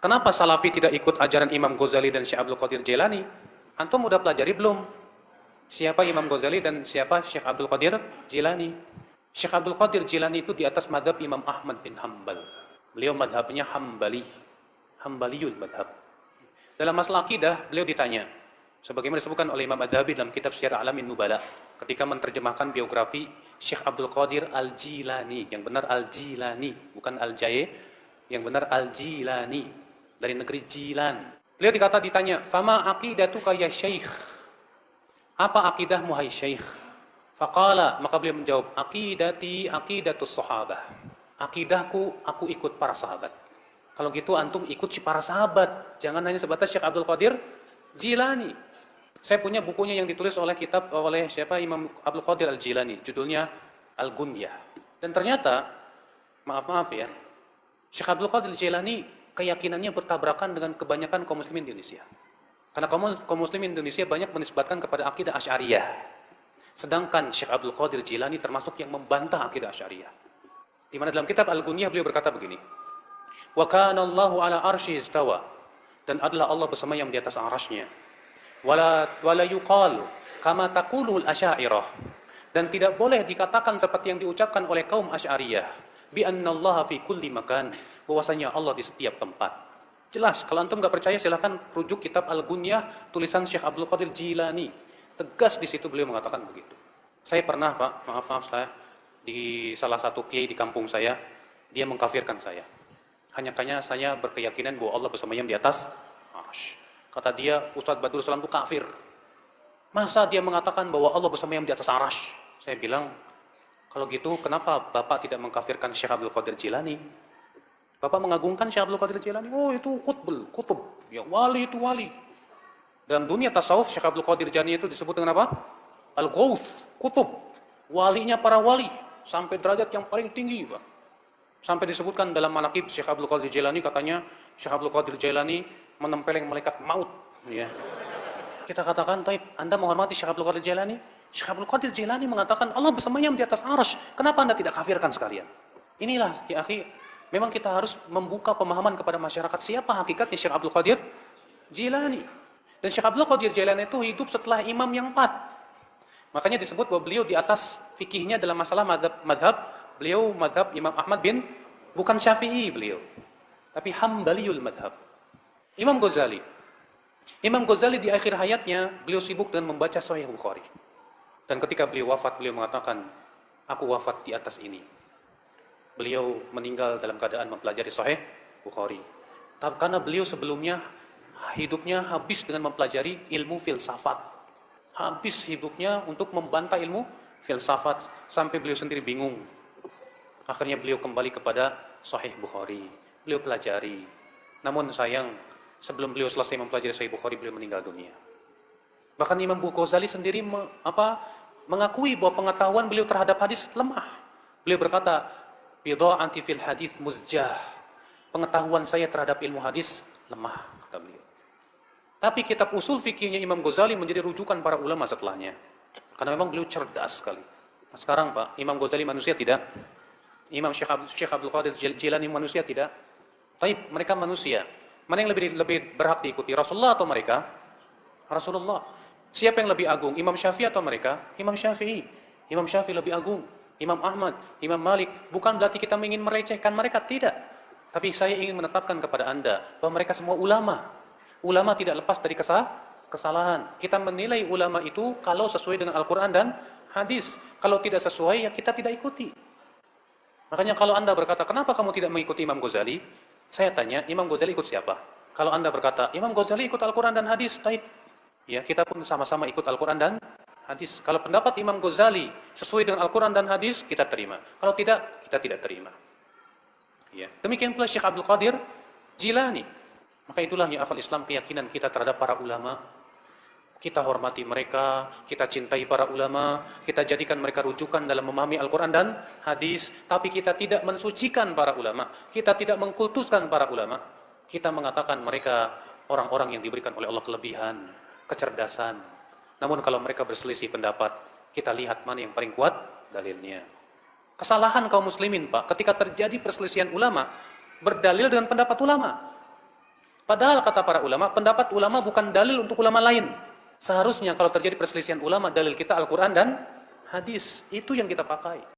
Kenapa Salafi tidak ikut ajaran Imam Ghazali dan Syekh Abdul Qadir Jailani? Antum udah pelajari belum? Siapa Imam Ghazali dan siapa Syekh Abdul Qadir Jailani? Syekh Abdul Qadir Jailani itu di atas madhab Imam Ahmad bin Hanbal. Beliau madhabnya Hambali. Hambaliyul madhab. Dalam masalah akidah, beliau ditanya, sebagaimana disebutkan oleh Imam Adz-Dzahabi dalam kitab Syiar Alamin Nubala, ketika menerjemahkan biografi Syekh Abdul Qadir Al-Jilani, yang benar Al-Jilani, bukan Al-Jaye, yang benar Al-Jilani, dari negeri Jilan. Beliau ditanya, "Fama aqidatuka ya Syekh?" Apa akidahmu hai Syekh? Faqala, maka beliau menjawab, "Aqidati aqidatus sahabah." Akidahku, aku ikut para sahabat. Kalau gitu antum ikut si para sahabat, jangan hanya sebatas Syekh Abdul Qadir Jilani. Saya punya bukunya yang ditulis oleh siapa, Imam Abdul Qadir Al-Jilani, judulnya Al-Gunyah. Dan ternyata, maaf ya, Syekh Abdul Qadir Jilani keyakinannya bertabrakan dengan kebanyakan kaum muslimin di Indonesia. Karena kaum muslimin di Indonesia banyak menisbatkan kepada akidah Asy'ariyah. Sedangkan Syekh Abdul Qadir Jilani termasuk yang membantah akidah Asy'ariyah. Di mana dalam kitab Al-Gunyah beliau berkata begini, "Wa kana Allahu ala arsy istawa." Dan adalah Allah bersemayam di atas arasy-Nya. Wala yuqalu kama taqulul Asy'ariyah. Dan tidak boleh dikatakan seperti yang diucapkan oleh kaum Asy'ariyah, bi annallaha fi kulli makan, bahwasanya Allah di setiap tempat. Jelas, kalau antum enggak percaya silahkan rujuk kitab Al-Gunyah tulisan Syekh Abdul Qadir Jilani. Tegas di situ beliau mengatakan begitu. Saya pernah, Pak, maaf saya di salah satu kiai di kampung saya, dia mengkafirkan saya. Hanya saya berkeyakinan bahwa Allah bersemayam di atas arsy. Kata dia, Ustadz Badrul Salam itu kafir. Masa dia mengatakan bahwa Allah bersemayam di atas arsy? Saya bilang, kalau gitu kenapa Bapak tidak mengkafirkan Syekh Abdul Qadir Jilani? Bapak mengagungkan Syekh Abdul Qadir Jilani. Oh, itu kutub. Ya, wali itu wali. Dalam dunia tasawuf, Syekh Abdul Qadir Jilani itu disebut dengan apa? Al-Ghauth, kutub. Walinya para wali. Sampai derajat yang paling tinggi, Pak. Sampai disebutkan dalam manaqib Syekh Abdul Qadir Jailani, katanya Syekh Abdul Qadir Jailani menempeleng malaikat maut. Ya. Kita katakan, taib, Anda menghormati Syekh Abdul Qadir Jailani? Syekh Abdul Qadir Jailani mengatakan Allah bersemayam di atas arsy. Kenapa Anda tidak kafirkan sekalian? Inilah, ya akhi, memang kita harus membuka pemahaman kepada masyarakat siapa hakikatnya Syekh Abdul Qadir Jailani. Dan Syekh Abdul Qadir Jailani itu hidup setelah imam yang 4. Makanya disebut bahwa beliau di atas fikihnya dalam masalah madhab. Beliau madhab Imam Ahmad bukan Syafi'i beliau, tapi Hambaliyul madhab. Imam Ghazali di akhir hayatnya, beliau sibuk dengan membaca Sahih Bukhari. Dan ketika beliau wafat, beliau mengatakan, aku wafat di atas ini. Beliau meninggal dalam keadaan mempelajari Sahih Bukhari. Karena beliau sebelumnya, hidupnya habis dengan mempelajari ilmu filsafat. Habis hidupnya untuk membantah ilmu filsafat, sampai beliau sendiri bingung. Akhirnya beliau kembali kepada Sahih Bukhari. Beliau pelajari. Namun sayang, sebelum beliau selesai mempelajari Sahih Bukhari, beliau meninggal dunia. Bahkan Imam Ghazali sendiri mengakui bahwa pengetahuan beliau terhadap hadis lemah. Beliau berkata, "Bidha'ati fil hadis muzjah." Pengetahuan saya terhadap ilmu hadis lemah, kata beliau. Tapi kitab usul fikihnya Imam Ghazali menjadi rujukan para ulama setelahnya. Karena memang beliau cerdas sekali. Nah, sekarang Pak, Imam Ghazali manusia tidak? Imam Syekh Abdul Qadir Jilani manusia tidak? Taib, mereka manusia. Mana yang lebih berhak diikuti, Rasulullah atau mereka? Rasulullah. Siapa yang lebih agung, Imam Syafi'i atau mereka? Imam Syafi'i. Imam Syafi'i lebih agung. Imam Ahmad, Imam Malik. Bukan berarti kita ingin merecehkan mereka, tidak. Tapi saya ingin menetapkan kepada Anda bahwa mereka semua ulama. Ulama tidak lepas dari kesalahan. Kita menilai ulama itu kalau sesuai dengan Al-Quran dan hadis. Kalau tidak sesuai, ya kita tidak ikuti. Makanya kalau Anda berkata, kenapa kamu tidak mengikuti Imam Ghazali? Saya tanya, Imam Ghazali ikut siapa? Kalau Anda berkata, Imam Ghazali ikut Al-Quran dan hadis, taib. Ya, kita pun sama-sama ikut Al-Quran dan hadis. Kalau pendapat Imam Ghazali sesuai dengan Al-Quran dan hadis, kita terima. Kalau tidak, kita tidak terima. Ya. Demikian pula Syekh Abdul Qadir Jilani. Maka itulah ya akhwal Islam, keyakinan kita terhadap para ulama. Kita hormati mereka, kita cintai para ulama, kita jadikan mereka rujukan dalam memahami Al-Quran dan hadis. Tapi kita tidak mensucikan para ulama, kita tidak mengkultuskan para ulama. Kita mengatakan mereka orang-orang yang diberikan oleh Allah kelebihan, kecerdasan. Namun kalau mereka berselisih pendapat, kita lihat mana yang paling kuat dalilnya. Kesalahan kaum muslimin, Pak, ketika terjadi perselisihan ulama, berdalil dengan pendapat ulama. Padahal kata para ulama, pendapat ulama bukan dalil untuk ulama lain. Seharusnya kalau terjadi perselisihan ulama, dalil kita Al-Quran dan hadis. Itu yang kita pakai.